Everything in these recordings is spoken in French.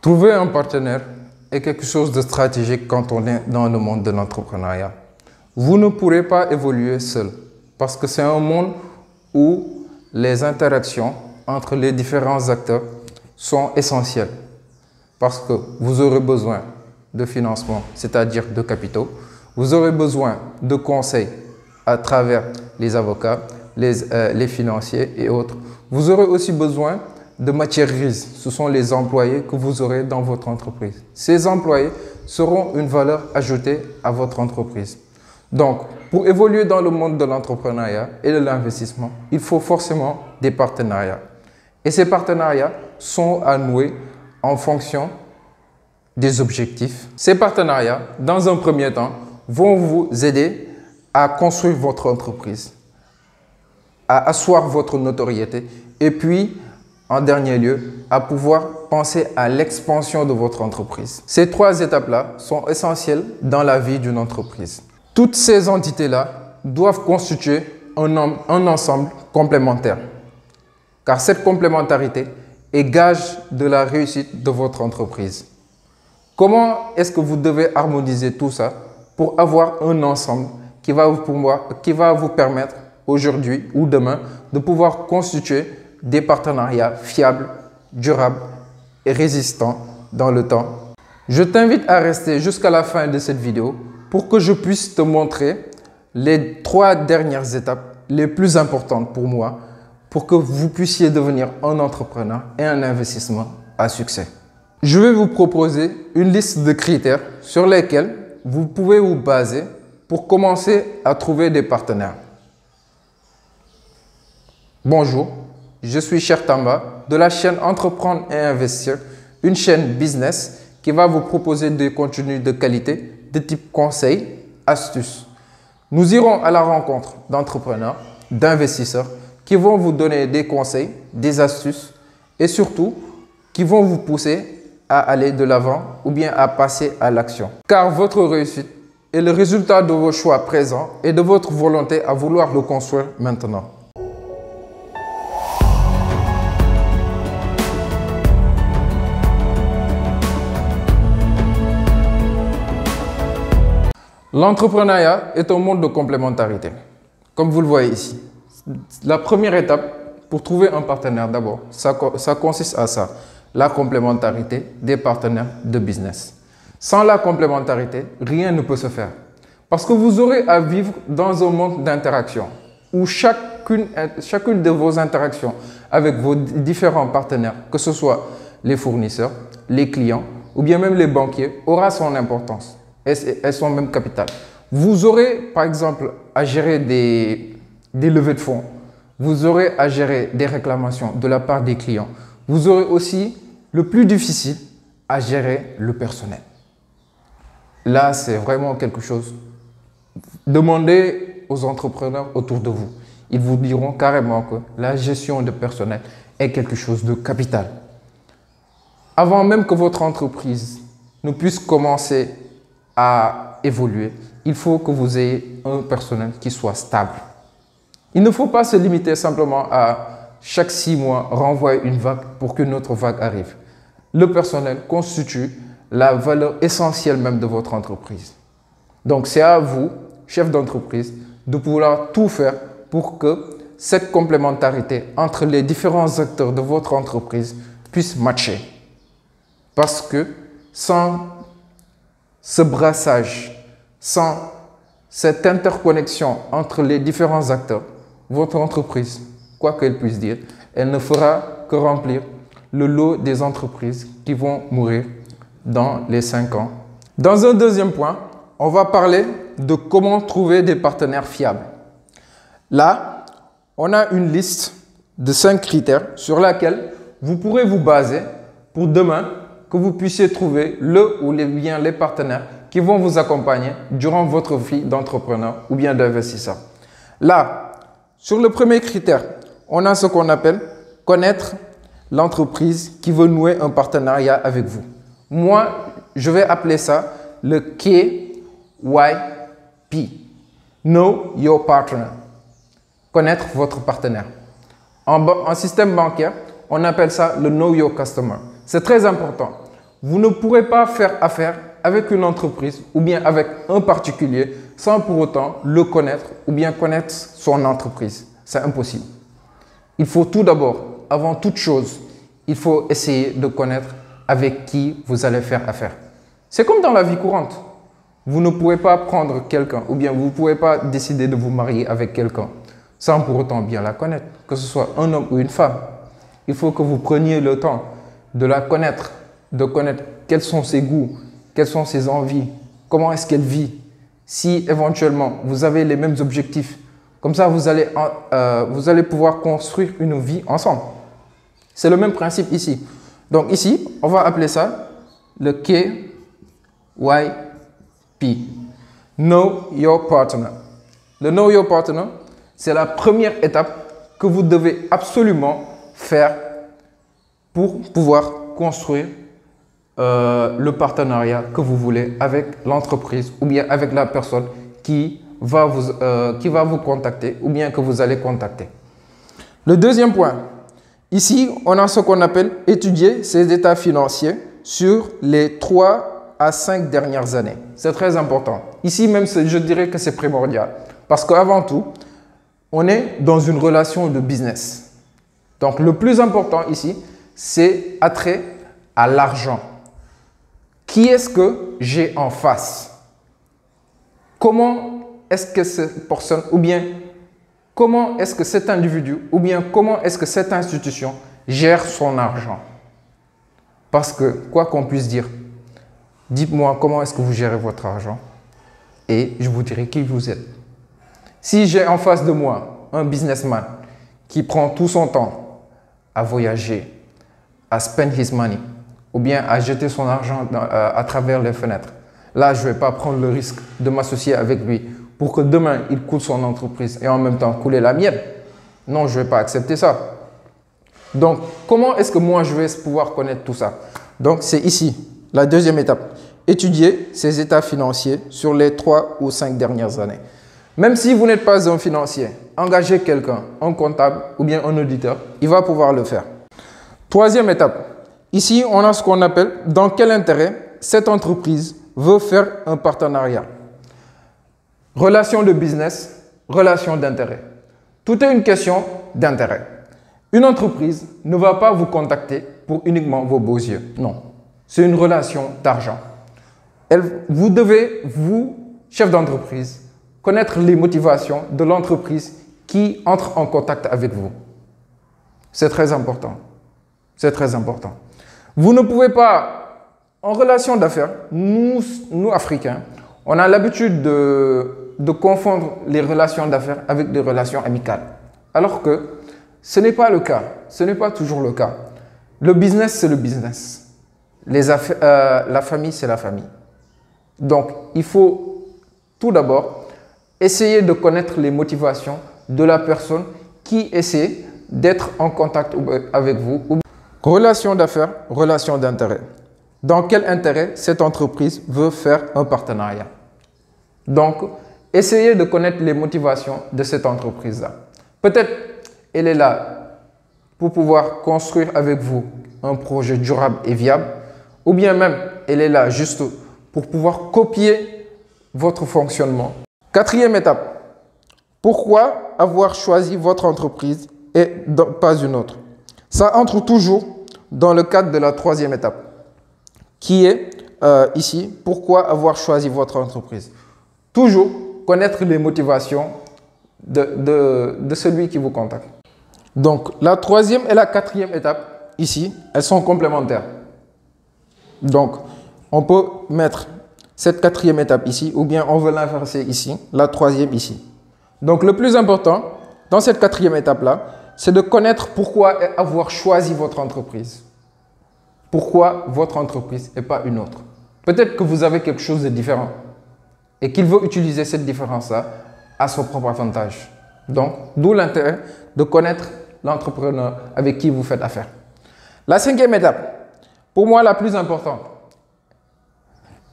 Trouver un partenaire est quelque chose de stratégique quand on est dans le monde de l'entrepreneuriat. Vous ne pourrez pas évoluer seul parce que c'est un monde où les interactions entre les différents acteurs sont essentielles. Parce que vous aurez besoin de financement, c'est-à-dire de capitaux. Vous aurez besoin de conseils à travers les avocats, les financiers et autres. Vous aurez aussi besoin de matières grises. Ce sont les employés que vous aurez dans votre entreprise. Ces employés seront une valeur ajoutée à votre entreprise. Donc, pour évoluer dans le monde de l'entrepreneuriat et de l'investissement, il faut forcément des partenariats. Et ces partenariats sont à nouer en fonction des objectifs. Ces partenariats, dans un premier temps, vont vous aider à construire votre entreprise, à asseoir votre notoriété et puis, en dernier lieu, à pouvoir penser à l'expansion de votre entreprise. Ces trois étapes-là sont essentielles dans la vie d'une entreprise. Toutes ces entités-là doivent constituer un ensemble complémentaire, car cette complémentarité est gage de la réussite de votre entreprise. Comment est-ce que vous devez harmoniser tout ça pour avoir un ensemble qui va vous permettre aujourd'hui ou demain de pouvoir constituer des partenariats fiables, durables et résistants dans le temps? Je t'invite à rester jusqu'à la fin de cette vidéo pour que je puisse te montrer les 3 dernières étapes les plus importantes pour moi pour que vous puissiez devenir un entrepreneur et un investissement à succès. Je vais vous proposer une liste de critères sur lesquels vous pouvez vous baser pour commencer à trouver des partenaires. Bonjour, je suis Cheikh Tamba de la chaîne Entreprendre et Investir, une chaîne business qui va vous proposer des contenus de qualité de type conseils, astuces. Nous irons à la rencontre d'entrepreneurs, d'investisseurs qui vont vous donner des conseils, des astuces et surtout qui vont vous pousser à aller de l'avant ou bien à passer à l'action. Car votre réussite est le résultat de vos choix présents et de votre volonté à vouloir le construire maintenant. L'entrepreneuriat est un monde de complémentarité, comme vous le voyez ici. La première étape pour trouver un partenaire d'abord, ça consiste à ça, la complémentarité des partenaires de business. Sans la complémentarité, rien ne peut se faire. Parce que vous aurez à vivre dans un monde d'interaction où chacune de vos interactions avec vos différents partenaires, que ce soit les fournisseurs, les clients ou bien même les banquiers, aura son importance. Elles sont même capitales. Vous aurez par exemple à gérer des levées de fonds. Vous aurez à gérer des réclamations de la part des clients. Vous aurez aussi le plus difficile à gérer le personnel. Là, c'est vraiment quelque chose. Demandez aux entrepreneurs autour de vous. Ils vous diront carrément que la gestion de personnel est quelque chose de capital. Avant même que votre entreprise ne puisse commencer à évoluer, il faut que vous ayez un personnel qui soit stable. Il ne faut pas se limiter simplement à chaque 6 mois renvoyer une vague pour qu'une autre vague arrive. Le personnel constitue la valeur essentielle même de votre entreprise. Donc c'est à vous, chef d'entreprise, de pouvoir tout faire pour que cette complémentarité entre les différents acteurs de votre entreprise puisse matcher. Parce que sans ce brassage, sans cette interconnexion entre les différents acteurs, votre entreprise, quoi qu'elle puisse dire, elle ne fera que remplir le lot des entreprises qui vont mourir dans les 5 ans. Dans un deuxième point, on va parler de comment trouver des partenaires fiables. Là, on a une liste de 5 critères sur laquelle vous pourrez vous baser pour demain que vous puissiez trouver le ou les partenaires qui vont vous accompagner durant votre vie d'entrepreneur ou bien d'investisseur. Là, sur le premier critère, on a ce qu'on appelle connaître l'entreprise qui veut nouer un partenariat avec vous. Moi, je vais appeler ça le KYP. Know your partner. Connaître votre partenaire. En système bancaire, on appelle ça le Know Your Customer. C'est très important. Vous ne pourrez pas faire affaire avec une entreprise ou bien avec un particulier sans pour autant le connaître ou bien connaître son entreprise. C'est impossible. Il faut tout d'abord, avant toute chose, il faut essayer de connaître avec qui vous allez faire affaire. C'est comme dans la vie courante. Vous ne pouvez pas prendre quelqu'un ou bien vous ne pouvez pas décider de vous marier avec quelqu'un sans pour autant bien la connaître, que ce soit un homme ou une femme. Il faut que vous preniez le temps de la connaître, de connaître quels sont ses goûts, quelles sont ses envies, comment est-ce qu'elle vit, si éventuellement vous avez les mêmes objectifs. Comme ça, vous allez pouvoir construire une vie ensemble. C'est le même principe ici. Donc ici, on va appeler ça le KYP. Know your partner. Le Know your partner, c'est la première étape que vous devez absolument faire pour pouvoir construire le partenariat que vous voulez avec l'entreprise ou bien avec la personne qui va vous contacter ou bien que vous allez contacter. Le deuxième point, ici, on a ce qu'on appelle étudier ses états financiers sur les 3 à 5 dernières années. C'est très important. Ici même, je dirais que c'est primordial parce qu'avant tout, on est dans une relation de business. Donc, le plus important ici, c'est attrait à l'argent. Qui est-ce que j'ai en face? Comment est-ce que cette personne, ou bien comment est-ce que cet individu, ou bien comment est-ce que cette institution gère son argent? Parce que, quoi qu'on puisse dire, dites-moi comment est-ce que vous gérez votre argent et je vous dirai qui vous êtes. Si j'ai en face de moi un businessman qui prend tout son temps à voyager, à spend his money, ou bien à jeter son argent à travers les fenêtres, là, je ne vais pas prendre le risque de m'associer avec lui pour que demain, il coule son entreprise et en même temps couler la mienne. Non, je ne vais pas accepter ça. Donc, comment est-ce que moi, je vais pouvoir connaître tout ça? Donc, c'est ici, la deuxième étape. Étudier ses états financiers sur les 3 ou 5 dernières années. Même si vous n'êtes pas un financier, engagez quelqu'un, un comptable ou bien un auditeur, il va pouvoir le faire. Troisième étape. Ici, on a ce qu'on appelle dans quel intérêt cette entreprise veut faire un partenariat. Relation de business, relation d'intérêt. Tout est une question d'intérêt. Une entreprise ne va pas vous contacter pour uniquement vos beaux yeux. Non, c'est une relation d'argent. Vous devez, vous, chef d'entreprise, connaître les motivations de l'entreprise qui entre en contact avec vous. C'est très important. C'est très important. Vous ne pouvez pas, en relation d'affaires, nous Africains, on a l'habitude de confondre les relations d'affaires avec des relations amicales. Alors que ce n'est pas le cas. Ce n'est pas toujours le cas. Le business, c'est le business. La famille, c'est la famille. Donc, il faut tout d'abord essayer de connaître les motivations de la personne qui essaie d'être en contact avec vous. Relation d'affaires, relation d'intérêt. Dans quel intérêt cette entreprise veut faire un partenariat? Donc, essayez de connaître les motivations de cette entreprise-là. Peut-être elle est là pour pouvoir construire avec vous un projet durable et viable, ou bien même elle est là juste pour pouvoir copier votre fonctionnement. Quatrième étape, pourquoi avoir choisi votre entreprise et pas une autre? Ça entre toujours dans le cadre de la troisième étape, qui est ici, pourquoi avoir choisi votre entreprise? Toujours connaître les motivations de celui qui vous contacte. Donc, la troisième et la quatrième étape, ici, elles sont complémentaires. Donc, on peut mettre cette quatrième étape ici, ou bien on veut l'inverser ici, la troisième ici. Donc, le plus important, dans cette quatrième étape-là, c'est de connaître pourquoi avoir choisi votre entreprise. Pourquoi votre entreprise et pas une autre. Peut-être que vous avez quelque chose de différent et qu'il veut utiliser cette différence-là à son propre avantage. Donc, d'où l'intérêt de connaître l'entrepreneur avec qui vous faites affaire. La cinquième étape, pour moi la plus importante.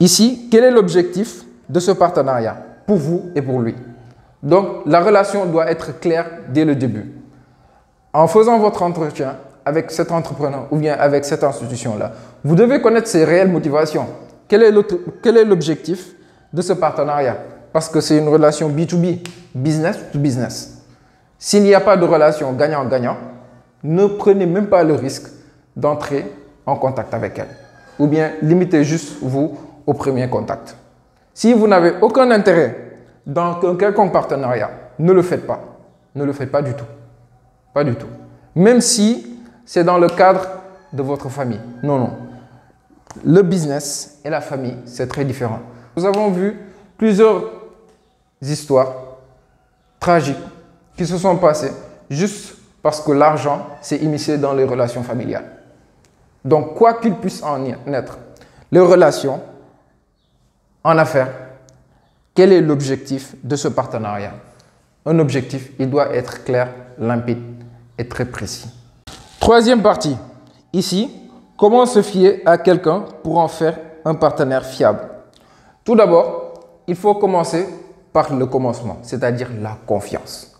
Ici, quel est l'objectif de ce partenariat pour vous et pour lui? Donc, la relation doit être claire dès le début. En faisant votre entretien avec cet entrepreneur ou bien avec cette institution-là, vous devez connaître ses réelles motivations. Quel est l'objectif de ce partenariat? Parce que c'est une relation B2B, business to business. S'il n'y a pas de relation gagnant-gagnant, ne prenez même pas le risque d'entrer en contact avec elle. Ou bien limitez juste vous au premier contact. Si vous n'avez aucun intérêt dans un quelconque partenariat, ne le faites pas. Ne le faites pas du tout. Pas du tout. Même si c'est dans le cadre de votre famille. Non, non. Le business et la famille, c'est très différent. Nous avons vu plusieurs histoires tragiques qui se sont passées juste parce que l'argent s'est immiscé dans les relations familiales. Donc, quoi qu'il puisse en être, les relations en affaires, quel est l'objectif de ce partenariat? Un objectif, il doit être clair, limpide et très précis. Troisième partie. Ici, comment se fier à quelqu'un pour en faire un partenaire fiable? Tout d'abord, il faut commencer par le commencement, c'est-à-dire la confiance.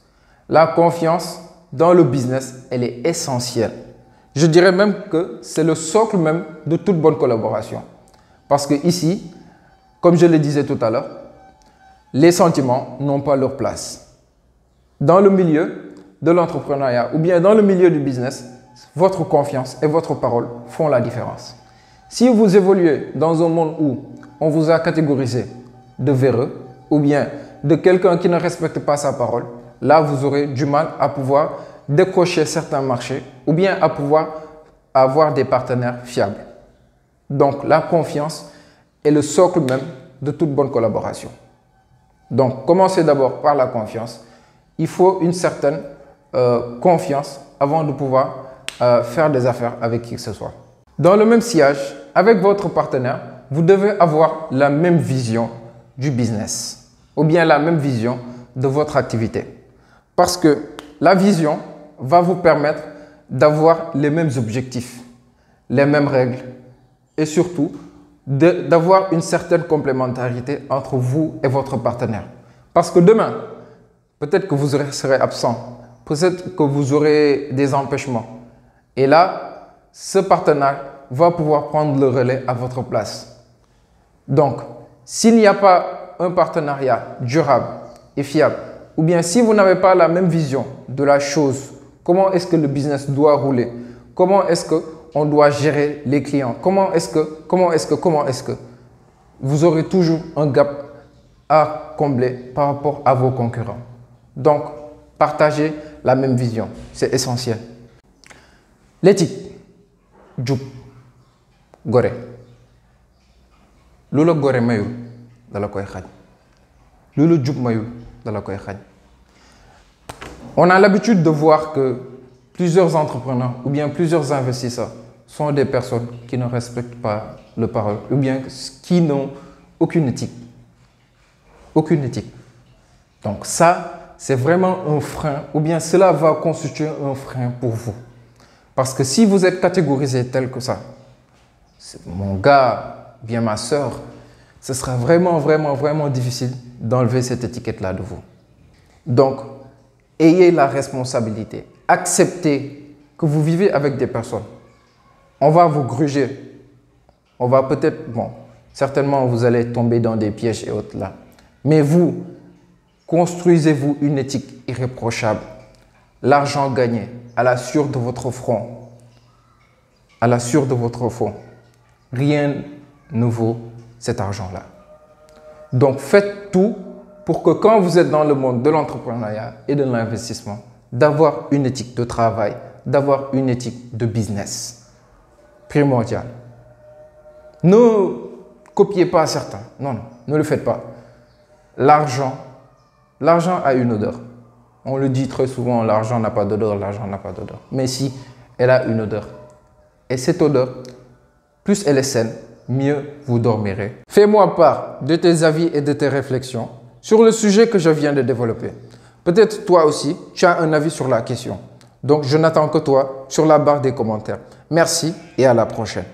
La confiance dans le business, elle est essentielle. Je dirais même que c'est le socle même de toute bonne collaboration. Parce que ici, comme je le disais tout à l'heure, les sentiments n'ont pas leur place. Dans le milieu de l'entrepreneuriat ou bien dans le milieu du business, votre confiance et votre parole font la différence. Si vous évoluez dans un monde où on vous a catégorisé de véreux ou bien de quelqu'un qui ne respecte pas sa parole, là vous aurez du mal à pouvoir décrocher certains marchés ou bien à pouvoir avoir des partenaires fiables. Donc la confiance est le socle même de toute bonne collaboration. Donc commencez d'abord par la confiance. Il faut une certaine confiance avant de pouvoir faire des affaires avec qui que ce soit. Dans le même sillage, avec votre partenaire, vous devez avoir la même vision du business ou bien la même vision de votre activité. Parce que la vision va vous permettre d'avoir les mêmes objectifs, les mêmes règles et surtout d'avoir une certaine complémentarité entre vous et votre partenaire. Parce que demain, peut-être que vous serez absent, peut-être que vous aurez des empêchements. Et là, ce partenaire va pouvoir prendre le relais à votre place. Donc, s'il n'y a pas un partenariat durable et fiable, ou bien si vous n'avez pas la même vision de la chose, comment est-ce que le business doit rouler, comment est-ce qu'on doit gérer les clients, comment est-ce que, vous aurez toujours un gap à combler par rapport à vos concurrents. Donc, partagez la même vision, c'est essentiel. L'éthique, jub, gore. Lu la gore mayul dala koy xañ. Lu la jub mayul dala koy xañ. On a l'habitude de voir que plusieurs entrepreneurs ou bien plusieurs investisseurs sont des personnes qui ne respectent pas le parole ou bien qui n'ont aucune éthique. Aucune éthique. Donc ça, c'est vraiment un frein ou bien cela va constituer un frein pour vous. Parce que si vous êtes catégorisé tel que ça, mon gars, bien ma soeur, ce sera vraiment difficile d'enlever cette étiquette-là de vous. Donc, ayez la responsabilité. Acceptez que vous vivez avec des personnes. On va vous gruger. On va peut-être, bon, certainement vous allez tomber dans des pièges et autres là. Mais vous, construisez-vous une éthique irréprochable. L'argent gagné à la sueur de votre front. À la sueur de votre front. Rien ne vaut cet argent-là. Donc faites tout pour que quand vous êtes dans le monde de l'entrepreneuriat et de l'investissement, d'avoir une éthique de travail, d'avoir une éthique de business. Primordial. Ne copiez pas certains. Non, non, ne le faites pas. L'argent a une odeur. On le dit très souvent, l'argent n'a pas d'odeur, l'argent n'a pas d'odeur. Mais si, elle a une odeur. Et cette odeur, plus elle est saine, mieux vous dormirez. Fais-moi part de tes avis et de tes réflexions sur le sujet que je viens de développer. Peut-être toi aussi, tu as un avis sur la question. Donc, je n'attends que toi sur la barre des commentaires. Merci et à la prochaine.